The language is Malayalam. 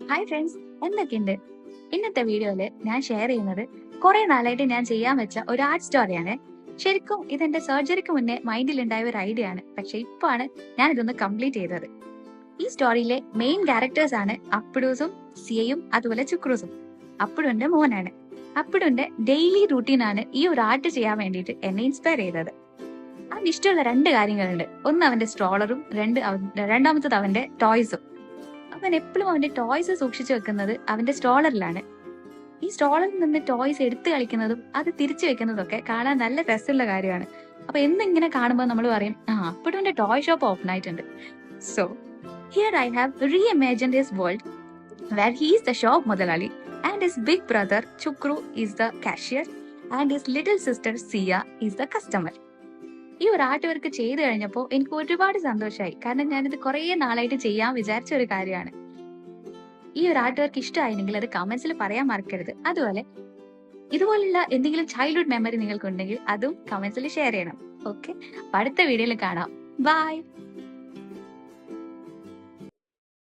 ഹായ് ഫ്രണ്ട്സ്, എന്തൊക്കെയുണ്ട്? ഇന്നത്തെ വീഡിയോയില് ഞാൻ ഷെയർ ചെയ്യുന്നത് കുറെ നാളായിട്ട് ഞാൻ ചെയ്യാൻ വെച്ച ഒരു ആർട്ട് സ്റ്റോറിയാണ്. ശരിക്കും ഇതെന്റെ സർജറിക്ക് മുന്നേ മൈൻഡിൽ ഉണ്ടായ ഒരു ഐഡിയ ആണ്, പക്ഷെ ഇപ്പോഴാണ് ഞാൻ ഇതൊന്ന് കംപ്ലീറ്റ് ചെയ്തത്. ഈ സ്റ്റോറിയിലെ മെയിൻ ക്യാരക്ടേഴ്സ് ആണ് അപ്പിഡൂസും സിയയും അതുപോലെ ചുക്രൂസും. അപ്പിടുന്റെ മോനാണ്. അപ്പിടുന്റെ ഡെയിലി റൂട്ടീനാണ് ഈ ഒരു ആർട്ട് ചെയ്യാൻ വേണ്ടിയിട്ട് എന്നെ ഇൻസ്പയർ ചെയ്തത്. അവന് ഇഷ്ടമുള്ള രണ്ട് കാര്യങ്ങളുണ്ട്. ഒന്ന് അവന്റെ സ്ട്രോളറും രണ്ടാമത്തത് അവന്റെ ടോയ്സും. അവൻ എപ്പോഴും അവന്റെ ടോയ്സ് സൂക്ഷിച്ചു വെക്കുന്നത് അവന്റെ സ്റ്റോളറിലാണ്. ഈ സ്റ്റോളറിൽ നിന്ന് ടോയ്സ് എടുത്തു കളിക്കുന്നതും അത് തിരിച്ചു വെക്കുന്നതും ഒക്കെ കാണാൻ നല്ല രസമുള്ള കാര്യമാണ്. അപ്പൊ എന്തിങ്ങനെ കാണുമ്പോൾ നമ്മൾ പറയും, അപ്പോഴും എന്റെ ടോയ് ഷോപ്പ് ഓപ്പൺ ആയിട്ടുണ്ട്. So here I have reimagined his world where he is the shop മുതലാളി and his big brother Chukru is the cashier and his little sister Siya is the customer. ഈ ഒരു ആർട്ട് വർക്ക് ചെയ്തു കഴിഞ്ഞപ്പോൾ എനിക്ക് ഒരുപാട് സന്തോഷമായി. കാരണം ഞാനിത് കുറെ നാളായിട്ട് ചെയ്യാൻ വിചാരിച്ച ഒരു കാര്യമാണ്. ഈ ഒരു ആർട്ട് വർക്ക് ഇഷ്ടമായിരുന്നെങ്കിൽ അത് കമന്റ്സിൽ പറയാൻ മറക്കരുത്. അതുപോലെ ഇതുപോലുള്ള എന്തെങ്കിലും ചൈൽഡ്ഹുഡ് മെമ്മറി നിങ്ങൾക്കുണ്ടെങ്കിൽ അതും കമന്റ്സിൽ ഷെയർ ചെയ്യണം. ഓക്കെ, അടുത്ത വീഡിയോയിൽ കാണാം. ബൈ.